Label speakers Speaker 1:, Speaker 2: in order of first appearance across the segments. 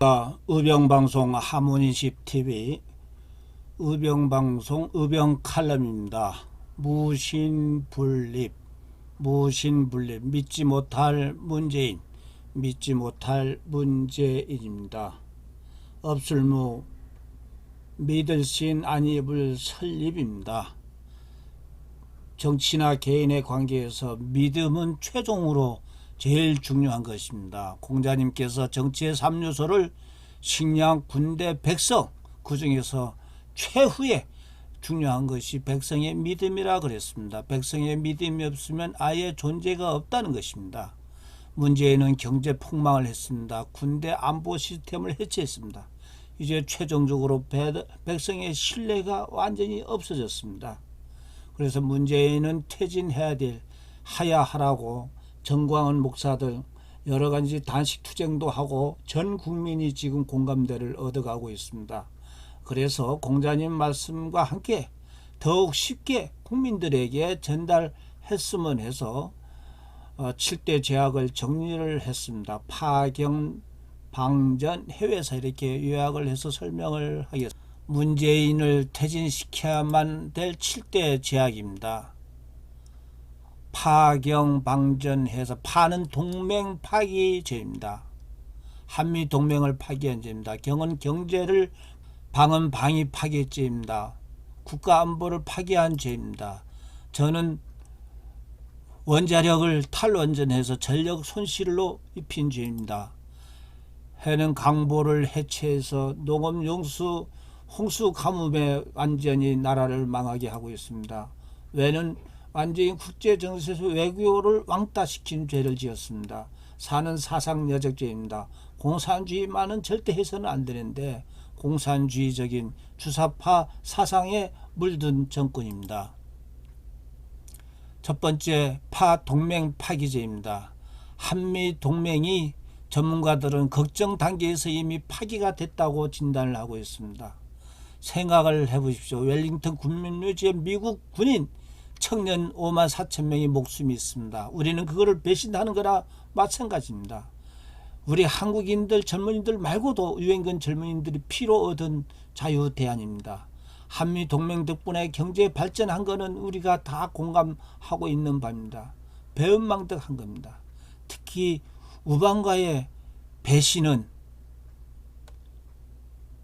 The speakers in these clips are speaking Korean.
Speaker 1: 의병방송 하모니십 TV 의병방송 의병칼럼입니다. 무신분립 믿지 못할 문재인 믿지 못할 문재인입니다. 없을무 믿을 신 아니입을 설립입니다. 정치나 개인의 관계에서 믿음은 최종으로 제일 중요한 것입니다. 공자님께서 정치의 3요소를 식량, 군대, 백성, 그 중에서 최후에 중요한 것이 백성의 믿음이라 그랬습니다. 백성의 믿음이 없으면 아예 존재가 없다는 것입니다. 문재인은 경제 폭망을 했습니다. 군대 안보 시스템을 해체했습니다. 이제 최종적으로 백성의 신뢰가 완전히 없어졌습니다. 그래서 문재인은 퇴진해야 될 하야하라고 정광훈 목사 등 여러가지 단식 투쟁도 하고 전 국민이 지금 공감대를 얻어가고 있습니다. 그래서 공자님 말씀과 함께 더욱 쉽게 국민들에게 전달했으면 해서 7대 제약을 정리를 했습니다. 파경, 방전, 해외사 이렇게 요약을 해서 설명을 하겠습니다. 문재인을 퇴진시켜야만 될 7대 제약입니다. 파경, 방전해서 파는 동맹 파기죄입니다. 한미 동맹을 파기한 죄입니다. 경은 경제를, 방은 방위 파기죄입니다. 국가 안보를 파기한 죄입니다. 저는 원자력을 탈원전해서 전력 손실로 입힌 죄입니다. 해는 강보를 해체해서 농업 용수 홍수 가뭄에 완전히 나라를 망하게 하고 있습니다. 왜는 완전히 국제정세에서 외교를 왕따시킨 죄를 지었습니다. 사는 사상여적죄입니다. 공산주의만은 절대 해서는 안 되는데 공산주의적인 주사파 사상에 물든 정권입니다. 첫 번째, 동맹 파기죄입니다. 한미 동맹이 전문가들은 걱정 단계에서 이미 파기가 됐다고 진단을 하고 있습니다. 생각을 해보십시오. 웰링턴 군민유지에 미국 군인 청년 5만 4천 명의 목숨이 있습니다. 우리는 그거를 배신하는 거나 마찬가지입니다. 우리 한국인들 젊은이들 말고도 유엔군 젊은이들이 피로 얻은 자유대안입니다. 한미 동맹 덕분에 경제 발전한 거는 우리가 다 공감하고 있는 바입니다. 배은망덕한 겁니다. 특히 우방과의 배신은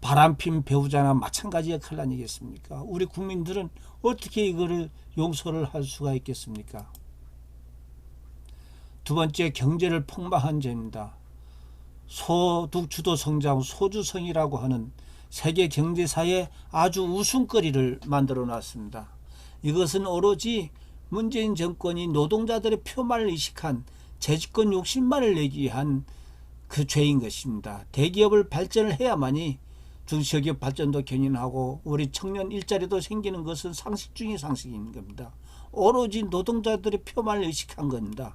Speaker 1: 바람핀 배우자나 마찬가지 역할 아니겠습니까? 우리 국민들은 어떻게 이거를 용서를 할 수가 있겠습니까? 두 번째, 경제를 폭망한 죄입니다. 소득 주도 성장, 소주성이라고 하는 세계 경제사에 아주 웃음거리를 만들어 놨습니다. 이것은 오로지 문재인 정권이 노동자들의 표만을 의식한 재집권 욕심만을 내기 위한 그 죄인 것입니다. 대기업을 발전을 해야만이 중소기업 발전도 견인하고 우리 청년 일자리도 생기는 것은 상식 중의 상식인 겁니다. 오로지 노동자들의 표만을 의식한 겁니다.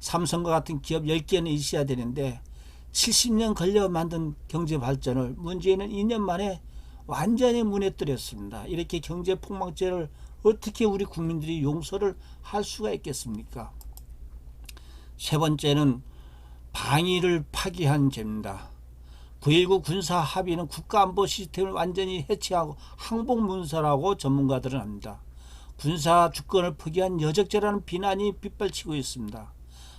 Speaker 1: 삼성과 같은 기업 10개는 있어야 되는데 70년 걸려 만든 경제 발전을 문재인은 2년 만에 완전히 무너뜨렸습니다. 이렇게 경제 폭망죄를 어떻게 우리 국민들이 용서를 할 수가 있겠습니까? 세 번째는 방위를 파기한 죄입니다. 9.19 군사 합의는 국가안보 시스템을 완전히 해체하고 항복문서라고 전문가들은 합니다. 군사 주권을 포기한 여적죄라는 비난이 빗발치고 있습니다.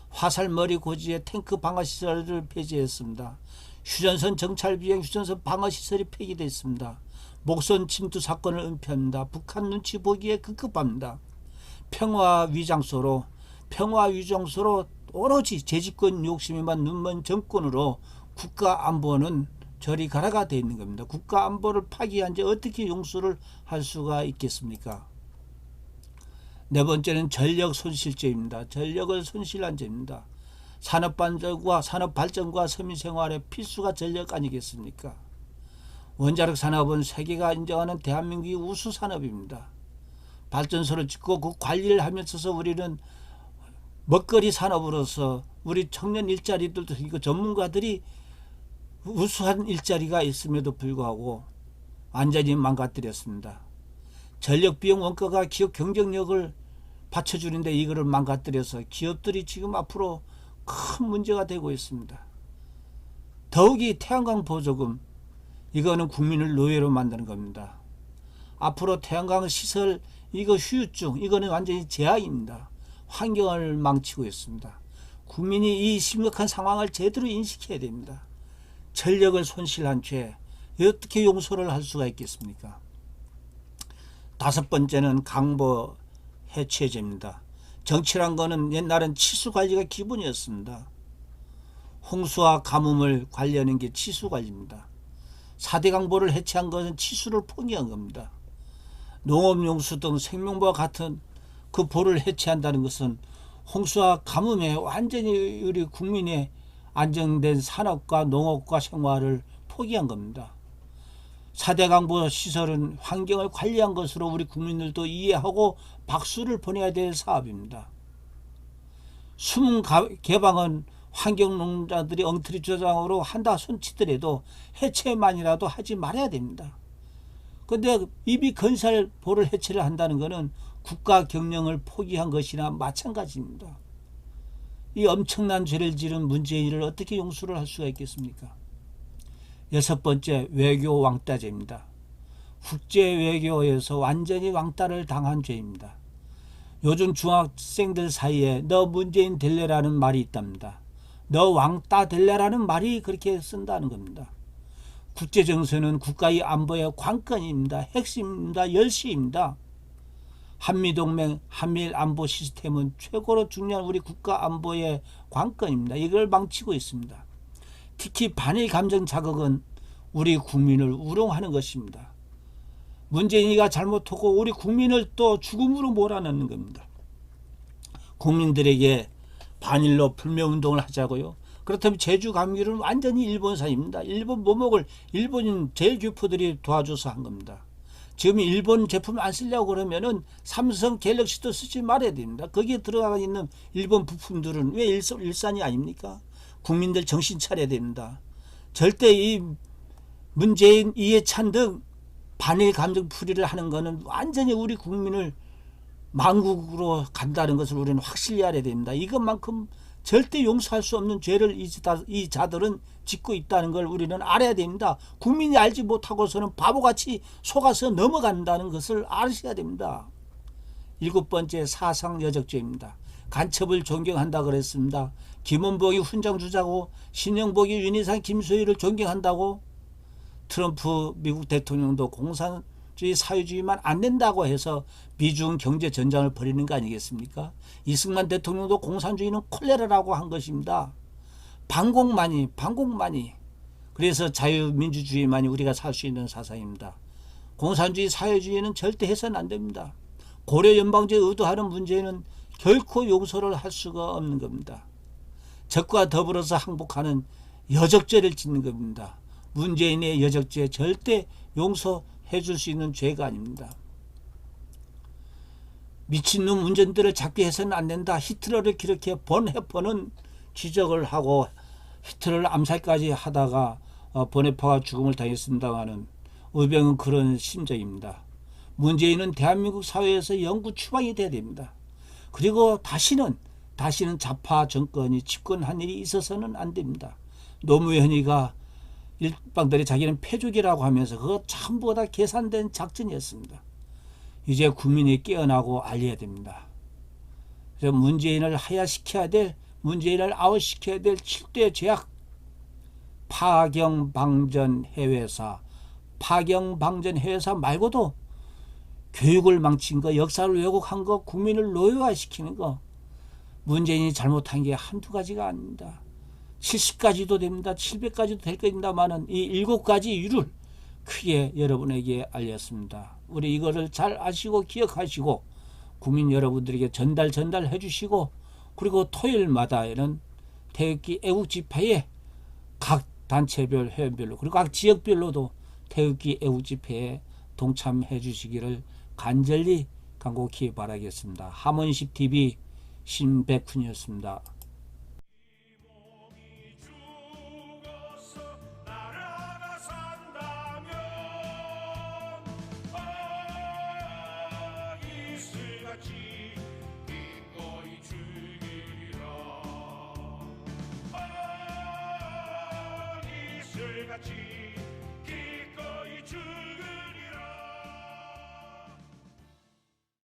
Speaker 1: 화살머리 고지에 탱크 방어시설을 폐지했습니다. 휴전선 정찰 비행 휴전선 방어시설이 폐기됐습니다. 목선 침투 사건을 은폐합니다. 북한 눈치 보기에 급급합니다. 평화 위장소로 오로지 재집권 욕심에만 눈먼 정권으로 국가 안보는 저리 가라가 되어 있는 겁니다. 국가 안보를 파기한 죄 어떻게 용서를 할 수가 있겠습니까? 네 번째는 전력 손실죄입니다. 전력을 손실한 죄입니다. 산업발전과 서민생활의 필수가 전력 아니겠습니까? 원자력 산업은 세계가 인정하는 대한민국의 우수 산업입니다. 발전소를 짓고 그 관리를 하면서 우리는 먹거리 산업으로서 우리 청년 일자리들도 이거 전문가들이 우수한 일자리가 있음에도 불구하고 완전히 망가뜨렸습니다. 전력 비용 원가가 기업 경쟁력을 받쳐주는데 이거를 망가뜨려서 기업들이 지금 앞으로 큰 문제가 되고 있습니다. 더욱이 태양광 보조금, 이거는 국민을 노예로 만드는 겁니다. 앞으로 태양광 시설 이거 후유증, 이거는 완전히 제약입니다. 환경을 망치고 있습니다. 국민이 이 심각한 상황을 제대로 인식해야 됩니다. 전력을 손실한 죄 어떻게 용서를 할 수가 있겠습니까? 다섯 번째는 강보 해체제입니다. 정치란 거는 옛날엔 치수관리가 기본이었습니다. 홍수와 가뭄을 관리하는 게 치수관리입니다. 4대 강보를 해체한 것은 치수를 포기한 겁니다. 농업용수 등 생명보와 같은 그 보를 해체한다는 것은 홍수와 가뭄에 완전히 우리 국민의 안정된 산업과 농업과 생활을 포기한 겁니다. 4대 강보 시설은 환경을 관리한 것으로 우리 국민들도 이해하고 박수를 보내야 될 사업입니다. 수문 개방은 환경농자들이 엉터리 주장으로 한다 손치더라도 해체만이라도 하지 말아야 됩니다. 그런데 이미 건설보를 해체를 한다는 것은 국가 경영을 포기한 것이나 마찬가지입니다. 이 엄청난 죄를 지른 문재인을 어떻게 용서를 할 수가 있겠습니까? 여섯 번째, 외교 왕따죄입니다. 국제 외교에서 완전히 왕따를 당한 죄입니다. 요즘 중학생들 사이에 너 문재인 될래라는 말이 있답니다. 너 왕따 될래라는 말이 그렇게 쓴다는 겁니다. 국제정세는 국가의 안보의 관건입니다. 핵심입니다. 열시입니다. 한미동맹, 한미일 안보 시스템은 최고로 중요한 우리 국가 안보의 관건입니다. 이걸 망치고 있습니다. 특히 반일 감정 자극은 우리 국민을 우롱하는 것입니다. 문재인이가 잘못하고 우리 국민을 또 죽음으로 몰아넣는 겁니다. 국민들에게 반일로 불매운동을 하자고요. 그렇다면 제주 감귤은 완전히 일본산입니다. 일본 모목을 일본인 제일 교포들이 도와줘서 한 겁니다. 지금 일본 제품 안 쓰려고 그러면은 삼성 갤럭시도 쓰지 말아야 됩니다. 거기에 들어가 있는 일본 부품들은 왜 일산이 아닙니까? 국민들 정신 차려야 됩니다. 절대 이 문재인, 이해찬 등 반일 감정 풀이를 하는 것은 완전히 우리 국민을 망국으로 간다는 것을 우리는 확실히 알아야 됩니다. 이것만큼 절대 용서할 수 없는 죄를 이 자들은 짓고 있다는 걸 우리는 알아야 됩니다. 국민이 알지 못하고서는 바보같이 속아서 넘어간다는 것을 아셔야 됩니다. 일곱 번째, 사상여적죄입니다. 간첩을 존경한다 그랬습니다. 김원복이 훈장주자고 신영복이 윤희상 김소희를 존경한다고 트럼프 미국 대통령도 공산주의 사회주의만 안 된다고 해서 미중 경제 전쟁을 벌이는 거 아니겠습니까? 이승만 대통령도 공산주의는 콜레라라고 한 것입니다. 반공만이. 그래서 자유민주주의만이 우리가 살 수 있는 사상입니다. 공산주의 사회주의는 절대 해서는 안 됩니다. 고려 연방제에 의도하는 문제는 결코 용서를 할 수가 없는 겁니다. 적과 더불어서 항복하는 여적죄를 짓는 겁니다. 문재인의 여적죄 절대 용서해 줄 수 있는 죄가 아닙니다. 미친놈 운전들을 잡게 해서는 안 된다. 히틀러를 그렇게 본해퍼는 지적을 하고 히틀러를 암살까지 하다가 본해퍼가 죽음을 당했습니다마는 의병은 그런 심정입니다. 문재인은 대한민국 사회에서 영구 추방이 돼야 됩니다. 그리고 다시는 좌파 정권이 집권한 일이 있어서는 안 됩니다. 노무현이가 일방들이 자기는 패족이라고 하면서 그거 전부 다 계산된 작전이었습니다. 이제 국민이 깨어나고 알려야 됩니다. 그래서 문재인을 하야시켜야 될, 문재인을 아웃시켜야 될 7대 죄악, 파경방전 해외사 말고도 교육을 망친 거, 역사를 왜곡한 거, 국민을 노예화시키는 거, 문재인이 잘못한 게 한두 가지가 아닙니다. 70가지도 됩니다. 700가지도 될 겁니다만은 이 7가지 이유를 크게 여러분에게 알렸습니다. 우리 이거를 잘 아시고 기억하시고 국민 여러분들에게 전달해 주시고, 그리고 토요일마다에는 태극기 애국 집회에 각 단체별 회원별로 그리고 각 지역별로도 태극기 애국 집회에 동참해 주시기를 간절히 간곡히 바라겠습니다. 함원식 TV 신백훈이었습니다.
Speaker 2: 같이